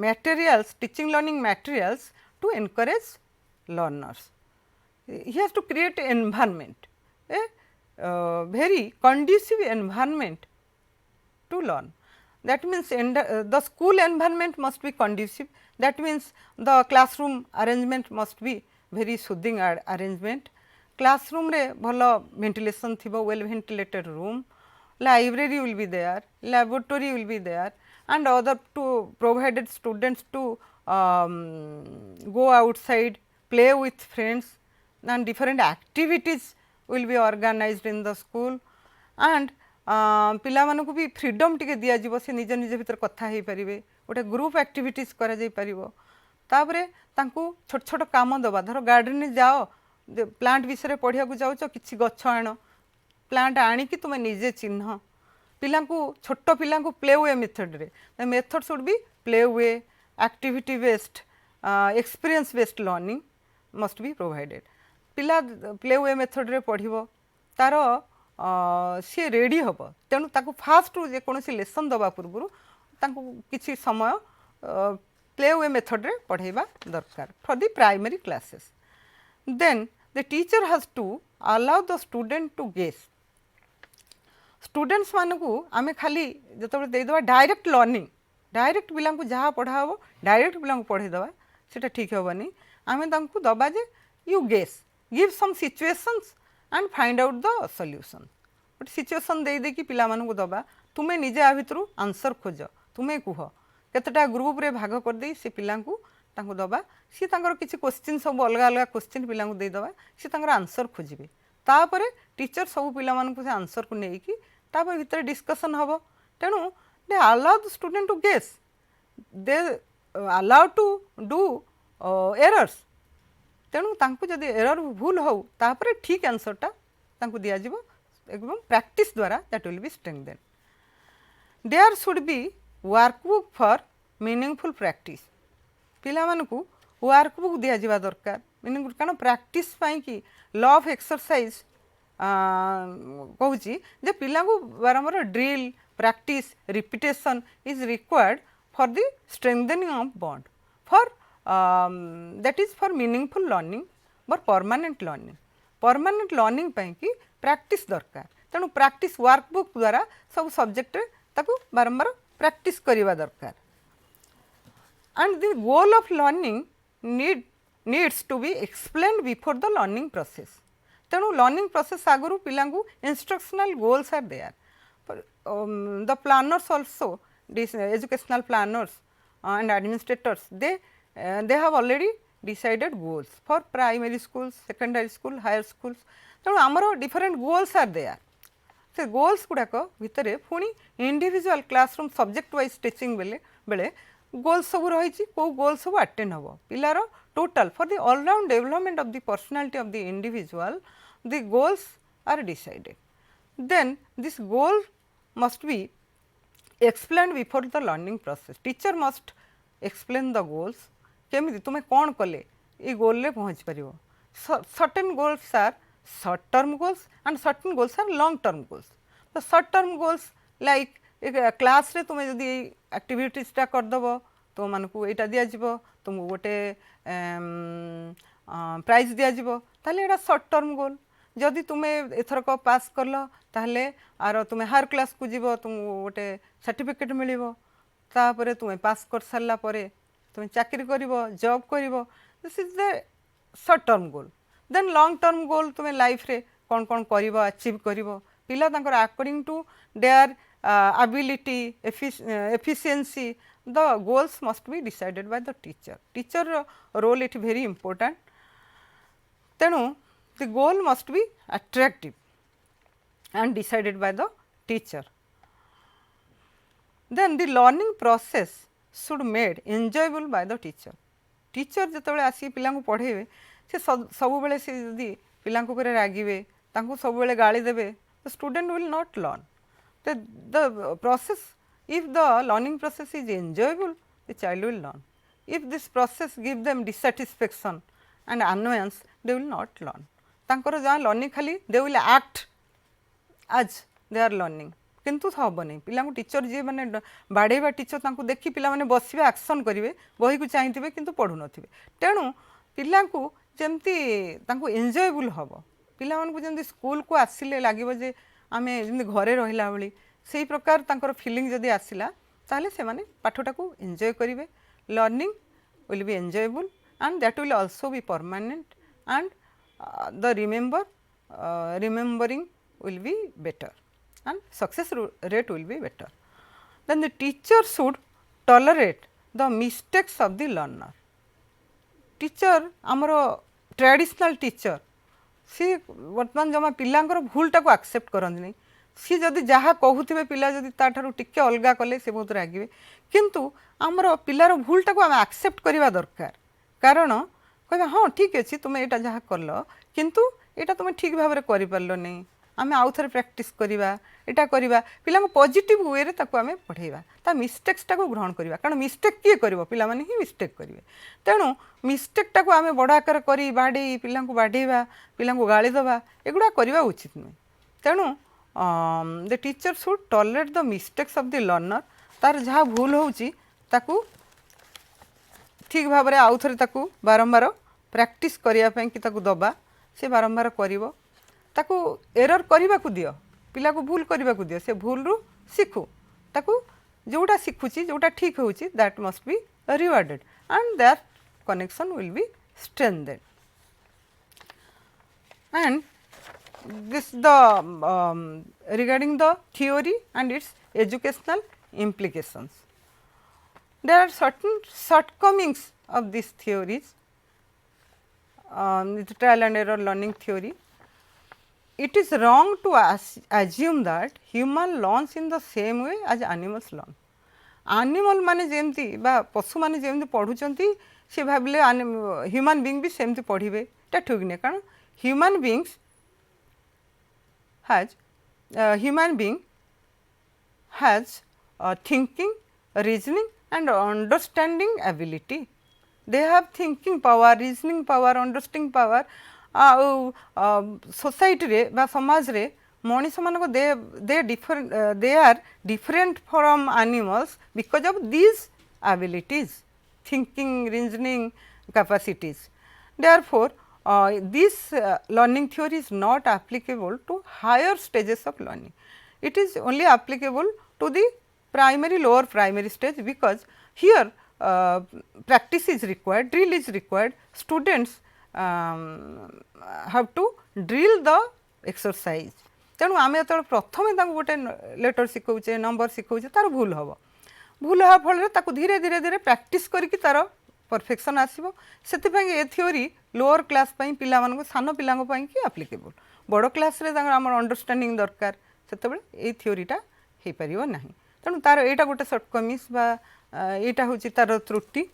materials, teaching learning materials to encourage learners. He has to create an environment, a very conducive environment to learn. That means, the school environment must be conducive, that means the classroom arrangement must be very soothing arrangement. Classroom re bhalo ventilation thibo, well ventilated room, library will be there, laboratory will be there, and other to provided students to go outside, play with friends, and different activities will be organized in the school, and पिला मानकु भी freedom टिके दिया जिवो, से निज निज भितर कथा हे परिबे, गोटे ग्रुप एक्टिविटीज करा जाई परिबो। तापरे तांकु छोट छोट काम दबा, धरो गार्डन जाओ, प्लांट विषय पढ़िया को जाउचो, किछि गछ आनो, प्लांट आनी कि तुमे निजे चिन्ह, पिलांकु छोट पिलांकु प्ले वे मेथड रे, the method should be play way, activity based, experience based learning must be provided. पिला प्ले वे मेथड रे पढ़िबो, तार सी रेडी हम, तेणु ताकू फास्ट जे कौन लेसन दबा पूर्व किसी समय प्ले वे मेथड रे पढ़ाइबा दरकार for the primary classes. Then the teacher has to allow the student to guess. Students मानकू आमे खाली जो देदेबा डायरेक्ट लर्निंग, डायरेक्ट पिला जहाँ पढ़ा हम डायरेक्ट पिला पढ़ेदेबा, सेटा ठीक हेबनी। आमे तांकू दबा जे you guess, give some situations and find out the solution. गोटे सिचुएशन दे कि पिला मानकू दबा, तुमे निजे आ भितरु आंसर खोज, तुमे कुह केतटा ग्रुप रे भाग कर दे, से पिला तांकू दबा, सी तांकर किछि क्वेश्चन सब अलग अलग क्वेश्चन पिला दे दबा, सी तांकर आंसर खोजिबे। तापरे टीचर सब पिला मानकू से आंसर को नेकी तापर भितर डिस्कशन हबो। तेणु they allow the student to guess, they allow to do errors. तेणु तांकु जदि एरर भूल हो, तापरे ठीक आंसरटा तांकु दिया जिवो एकदम प्रैक्टिस द्वारा, that will be strengthen. There should be workbook for meaningful practice. पिला मानकु वर्कबुक दिया जिवा दरकार, मीनिंग कारण प्रैक्टिस पाई कि लॉ ऑफ एक्सरसाइज कहूँ जे पिला को बारंबार drill, practice, repetition is required for the strengthening of bond, for that is for meaningful learning or permanent learning। permanent learning पाई कि प्रैक्टिस दरकार, तेणु प्रैक्टिस वर्कबुक द्वारा सब सब्जेक्ट ताकू बारंबार प्रैक्टिस करिवा दरकार। and the goal of learning needs to be explained before the learning process। तेणु learning process आगु पिलांकु instructional goals are there. The planners also, educational planners and administrators, they have already decided goals for primary schools, secondary school, higher schools। तेणु आमर different goals are there। से goals गुड़ाक भितर पुणी individual classroom subject wise teaching बेले goals सब रही, कौ गोल सब अटेंड हम, पिलार total for the all round development of the personality of the individual, the goals are decided. Then this goal must be explained before the learning process. Teacher must explain the goals, केमी तुम्हें कौन कले ये goal रे पहुँच पार। Certain goals are short term goals and certain goals are long term goals. तो short term goals like class रे तुम्हें जदि एक्टिविटीजटा करदेव, तुम मानकू यहाँ दिज्व, तुमको गोटे प्राइज दिज्व, ताले एटा शॉर्ट टर्म गोल। जदि तुम्हें एथरक पास कल ताहले आर तुम्हें हायर क्लास को जीव, तुमको गोटे सर्टिफिकेट मिलिबो, तापरे तुम्हें पास कर सारा परे तुम्हें चाकरी करिवो, जॉब करिवो। This is the short term goal. Then long term goal, तुम्हें लाइफ रे कौन कौन करिवो, अचीव करिवो, पिला तांकर according to their ability, efficiency, the goals must be decided by the teacher। teacher role it very important। तेणु the goal must be attractive and decided by the teacher। then the learning process should made enjoyable by the teacher। teacher जेतेबेले आसी पिला को पढ़ेबे, से सब बेले से यदि पिला को रागिबे, तांको सब बेले गाली देबे, the student will not learn। the process, if the learning process is enjoyable, the child will learn। if this process give them dissatisfaction and annoyance, they will not learn। तांकर जहाँ लर्निंग खाली they will act as they are learning, किंतु हम नहीं। पिला teacher जी मैंने बाड़ेबा teacher तांको देखी पिला माने बसिबे, एक्शन करिवे, बही को चाहिए किंतु पढ़ु नथिबे। तेणु पिला जमती तांको एंजॉयबल हम, पिला मानकु जेमति स्कूल को आसिले लागिबो जे आमे जेमति घरे रहिला बळी सेही प्रकार तांकर फीलिंग जदि आसिला ताले से माने पाठटा को एन्जॉय करिवे learning will B enjoyable and that will also be permanent and the remembering will be better and success rate will be better. Then the teacher should tolerate the mistakes of the learner. Teacher आमर traditional teacher सी वर्तमान जमा पिलांकर भूलटा को accept करंती नहीं सी जदि जहाँ कहूथे पिला जदि ताठारु टिके अलगा कले से बहुत रागिबे किंतु आमर पिलार भूलटा को आम एक्सेप्ट करवा दरकार कारण कह हाँ ठीक अच्छे तुम्हें यहाँ जहाँ कल किंतु यहाँ तुम्हें ठीक भाव में कर नहीं आम आउ थे प्रैक्टिस करवा यहाँ करवा पिला पॉजिटिव वे रे आम पढ़ेवा ता मिस्टेक्सटा को ग्रहण करवा कारण मिस्टेक किए कर पिला माने ही मिस्टेक करेंगे तेणु मिस्टेकटा को आम बड़ आकार कर बाड़े पिला बाड़ेवा पिला गाड़ी दबा एगुड़ा करवा उचित नुहे तेणु the teacher should tolerate the mistakes of the learner तार जहाँ भूल होची ताकू ठीक भाव में आउ थे बारंबार प्रैक्टिस करने कि दबा से बारंबार करू एरर करने को दियो पिला को भूल करने को दियो से भूल रु शिखु ताकू जोटा शिखुची जोटा ठीक होची that must be rewarded and that connection will be strengthened and this the regarding the theory and its educational implications. There are certain shortcomings of these theories, the trial and error learning theory. It is wrong to assume that human learns in the same way as animals learn. Animal माने जेमती बा पशु माने जेमती पढ़ुचंती से भाबिले human being भी सेमती पढ़िबे ता ठीक नै कारण human beings has thinking, reasoning and understanding ability. They have thinking power, reasoning power, understanding power. Society रे बा समाज रे मनीष मानको they are different from animals because of these abilities, thinking, reasoning capacities. Therefore, this learning theory is not applicable to higher stages of learning. It is only applicable to the primary, lower primary stage because here practice is required, drill is required, students have to drill the exercise. तेणु आम जो प्रथम गोटे letter शिखाऊे number शिखाऊे तार भूल हम भूल हाँ फल धीरे धीरे धीरे प्रैक्टिस करके तार परफेक्शन आसो से ए थ्योरी लोअर क्लास पिला सान पिला आप्लिकेबल बड़ क्लास आम अंडरस्टैंडिंग दरकार से ये थ्योरीटा हो पार ना तेणु तार यहाँ गोटे सर्टकमिज यहाँ हूँ तार त्रुटि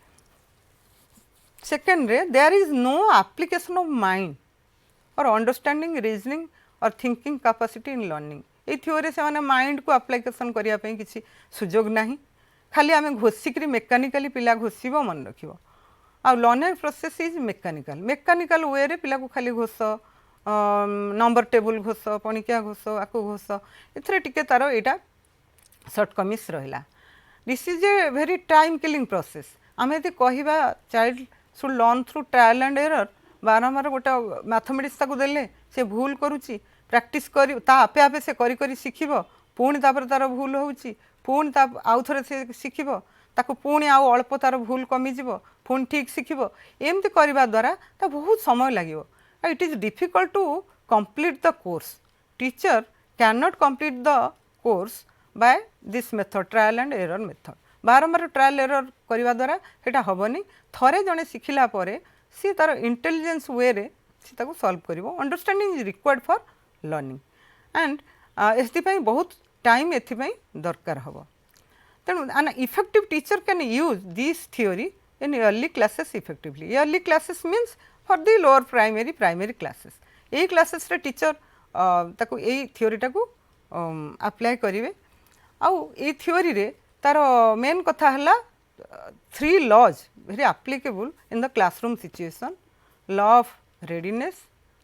सेकेंड रे there is no application of mind और अंडरस्टैंडिंग रीजनिंग और थिंकिंग कैपेसिटी इन लर्निंग ये थ्योरी से माने माइंड को एप्लिकेशन करने किसी सुजोग नहीं खाली आम घोषिक मेकानिकाली पिला घोषिब मन रखिब आ लर्निंग प्रोसेस इज मेकानिकाल वे रे पिला को खाली घोष नंबर टेबुल घोष पणिकिया घोष आको घोष ए तार यहाँ सर्टकमिज रहा this is a very time killing process आम यदि कहवा child should learn through trial and error बारंबार गोटे मैथमेटिक्स देले से भूल करुच्ची प्रैक्टिस कर आपे आपे से करी शिखिब पुणी तार भूल होउची पुणी आउ थे से शिखिब ताको पुणी आउ अल्प तार भूल कमिजिब पुणी ठीक शिखिब एमती करने द्वारा ता बहुत समय लगे it is difficult to complete the course teacher can not complete the course by this method trial and error method बारंबार ट्रायल एरर करने द्वारा सेटा हेनी थरे जड़े शिखिला सी तार इंटेलिजेंस वे रे सी ताको सॉल्व करिवो understanding is required for learning and एथि बहुत टाइम एथि दरकार हम तेणु an effective teacher can use this theory in early classes effectively early classes means for the lower primary classes यही क्लासेस रे टीचर ताको यही थ्योरीटा को अप्लाई करेंगे आउ ये थ्योरी रे तार मेन कथा है 3 laws very applicable in the classroom situation law of readiness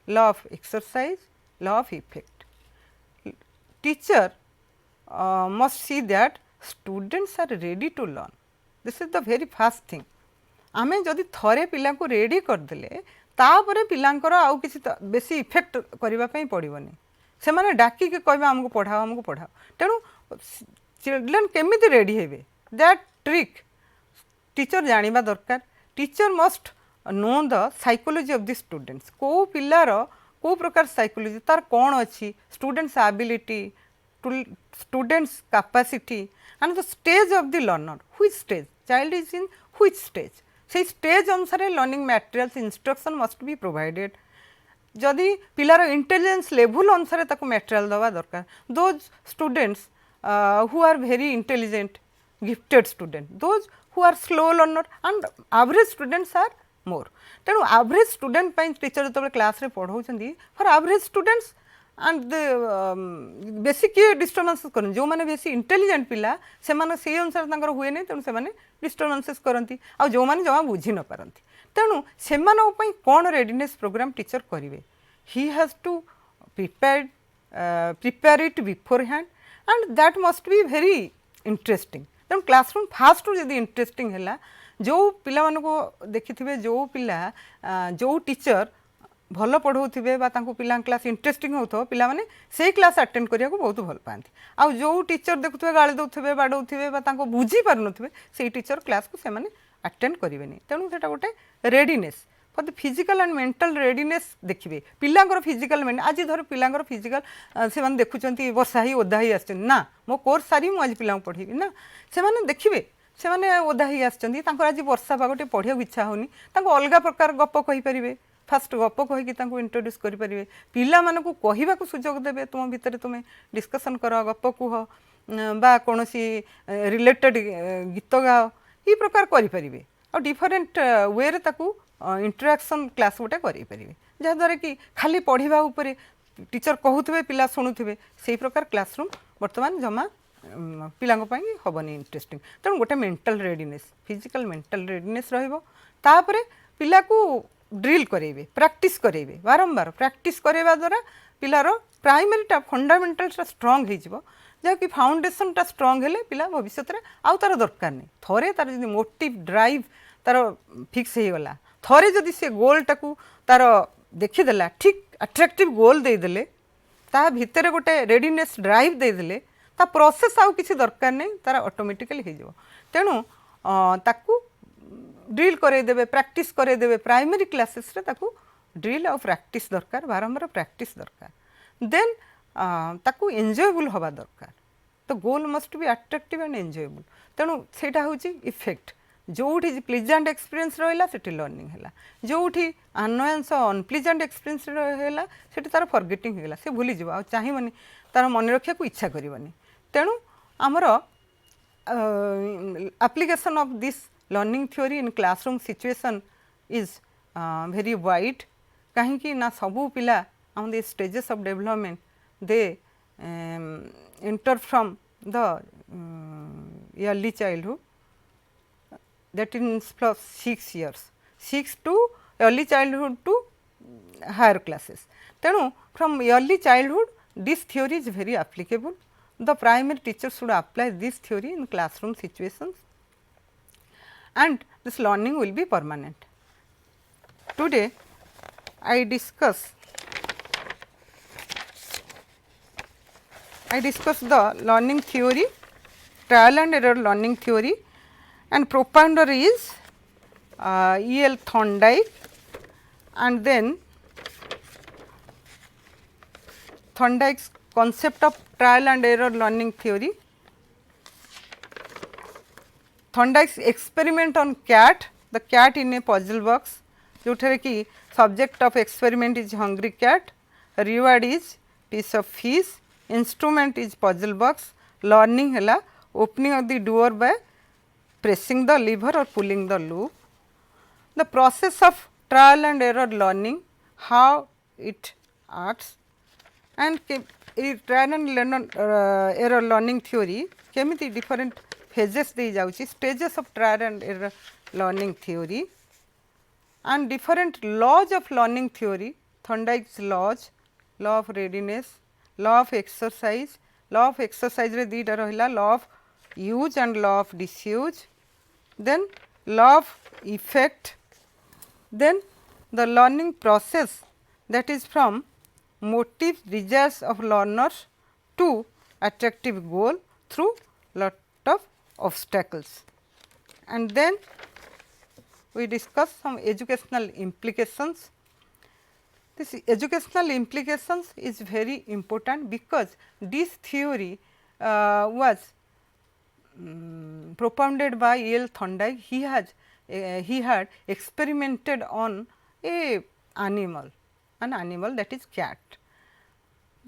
law of exercise law of effect teacher must see that students are ready to learn this is the very fast thing आमे जदि थरे पिला को ready करदेले तापर पिलांकर आउ किसी बेसी effect करबा पई पड़िबनी से माने डाकी के कहबा हमको पढ़ाओ तेणु चिल्ड्रेन केमिति रेडी हेबे दैट ट्रिक टीचर जानिबा दरकार teacher must know the psychology of the students को पिलार को प्रकार साइकोलॉजी तार कौन अच्छी students ability students capacity and the stage of the learner which stage child is in which stage से स्टेज अनुसार learning materials instruction must be provided जदि पिलार इंटेलिजेंस लेवल अनुसार ताको मटेरियल दवा दरकार those students who are very intelligent gifted student those who are slow learner and average students are more तेणु average student teacher जो class रे पढ़ाऊँ for average students and बेसी किए डिस्टर्बांसेस कर जो मैंने बेसी इंटेलिजेंट पिला से अनुसार हुए नहीं तेणु से डिस्टर्बांसेस करती आ जो मैंने जमा बुझी न पारती तेणु से कौन रेडीनेस प्रोग्राम टीचर करेंगे he has to prepare it beforehand and that must be very interesting तेणु क्लासरूम फास्ट जब इंटरेस्टिंग है जो पिला को देखिथे जो पिला जो टीचर भल पढ़ाऊे पिला क्लास इंटरेस्टिंग हो पिला माने से क्लास अटेंड करिया को बहुत भल पाती आ जो टीचर देखुए गाड़ी दौथे बाड़ौथे बुझी पार नुवे से टीचर क्लास को से अटेंड करेंगे तेणु से गोटे readiness for the physical and mental readiness देखिए पिलांकर फिजिकल आज धर पिलांकर फिजिकल से देखुं वर्षा ही ओदा ही ना मो कोर्स सारी मुझे आज पिला पढ़ेबी ना से देखिए से मैंने ओदा ही आज वर्षा पागटे पढ़िया इच्छा होनी अलग प्रकार गप कहींपर फास्ट गप कहीकि इंट्रोड्यूस करेंगे पिला मानू कहवाक सुजोग देवे तुम भितर तुम डिस्कसन कर गप कुह बा कौन रिलेटेड गीत गाओ ये प्रकार करेंगे और डिफरेन्ट वे रे ताकू इंटराक्शन क्लास गोटे करेंगे जहाँद्वारा कि खाली पढ़ा उपर टीचर कहूथे पिला शुणुवे से प्रकार क्लासरूम बर्तमान जमा पिला हेनी इंटरेस्टिंग तेणु गोटे mental readiness physical mental readiness रही पिला को ड्रिल करेंगे प्रैक्टिस करेंगे बारंबार प्रैक्टिस करवा द्वारा पिलार प्राइमरीटा फंडामेंटलटा स्ट्रंग हो जहाँकि फाउंडेशनटा स्ट्रंग हेले पिला भविष्य में आउ तार दरकार नहीं थरे तार जो मोटिव ड्राइव तार फिक्स हो गला थरे जदि से गोलटा को तार देखीदेला ठीक अट्राक्टिव गोल देदेले ता भितर गोटे रेडीनेस ड्राइव देदेले ता प्रोसेस आउ किसी दरकार नहीं तार ऑटोमेटिकली हो तेणु ताकू ड्रिल करदेवे प्रैक्टिस करदेवे प्राइमरी क्लासेस रे ताकू ड्रिल और प्रैक्टिस दरकार बारंबार प्रैक्टिस दरकार देन ताकू एंजॉयबल हवा दरकार तो goal must be attractive and enjoyable तेणु सेटा होची इफेक्ट जोठी प्लीजेंट एक्सपीरियंस रहा से लर्निंग है जोठी अनोयंस अनप्लीजेंट एक्सपीरियंस रहा से तार फॉरगेटिंग होगा से भूली जाव चाहिए तार मन रखा को इच्छा करनी तेणु आमर application of this learning theory in classroom situation is very wide कहीं ना सबू पिला on the stages of development they enter from the early childhood that is plus 6 years 6 to early childhood to higher classes तेणु from early childhood this theory is very applicable the primary teacher should apply this theory in classroom situations and this learning will be permanent. Today I discuss the learning theory, trial and error learning theory, and propounder is E.L. Thorndike, and then Thorndike's concept of trial and error learning theory, Thorndike's experiment on cat, the cat in a puzzle box, जोठे कि subject of experiment is hungry cat, reward is piece of fish, instrument is puzzle box, learning है opening of the door by pressing the lever or pulling the loop. The process of trial and error learning, how it acts, and trial and error learning theory केमिति different phases दे जाउची stages of trial and error learning theory and different laws of learning theory, Thorndike's laws, law of readiness, law of exercise रे दीटा रहिला law of use and law of disuse, then law of effect, then the learning process, that is from motive desires of learners to attractive goal through lot of obstacles. And then we discuss some educational implications. This educational implications is very important, because this theory was propounded by E. L. Thorndike. He had experimented on an animal that is cat.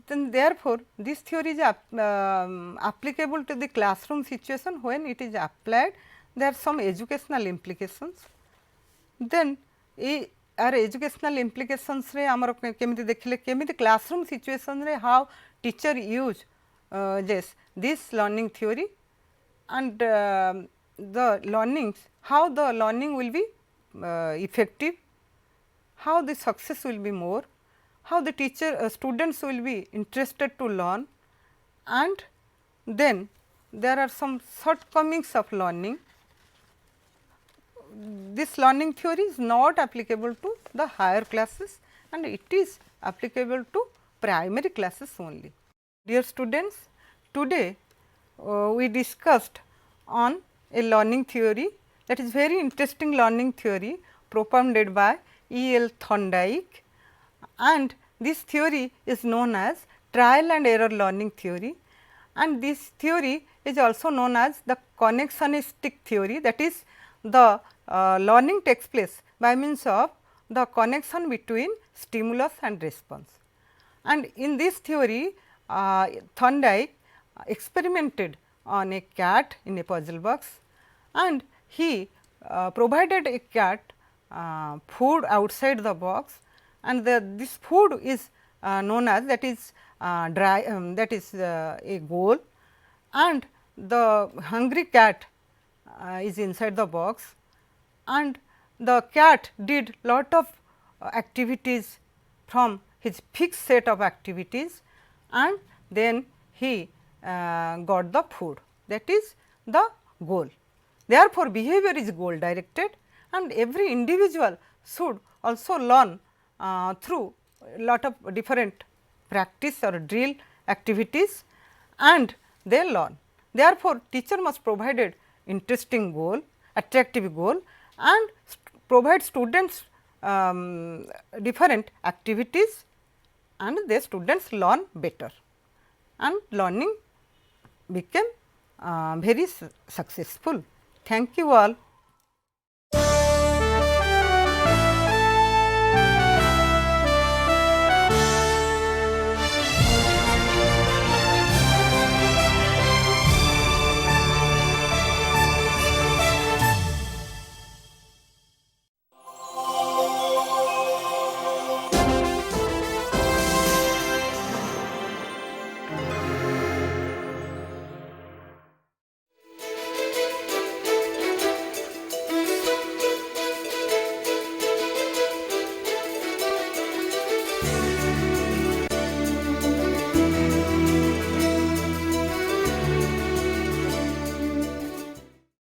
Then therefore, this theory is applicable to the classroom situation. When it is applied, there are some educational implications. Then our educational implications रे आमर केमिति देखिले केमिति classroom situation रे how teacher use this learning theory, and the learnings, how the learning will be effective, how the success will be more, how the teacher students will be interested to learn, and then there are some shortcomings of learning. This learning theory is not applicable to the higher classes, and it is applicable to primary classes only. Dear students, today we discussed on a learning theory, that is very interesting learning theory propounded by E. L. Thorndike, and this theory is known as trial and error learning theory, and this theory is also known as the connexionistic theory, that is the learning takes place by means of the connection between stimulus and response. And in this theory, Thorndike experimented on a cat in a puzzle box, and he provided a cat food outside the box, and this food is known as, that is a goal, and the hungry cat is inside the box, and the cat did lot of activities from his fixed set of activities, and then he got the food, that is the goal. Therefore, behavior is goal directed, and every individual should also learn through lot of different practice or drill activities, and they learn. Therefore, teacher must provide interesting goal, attractive goal, and provide students different activities, and the students learn better, and learning became very successful. Thank you all.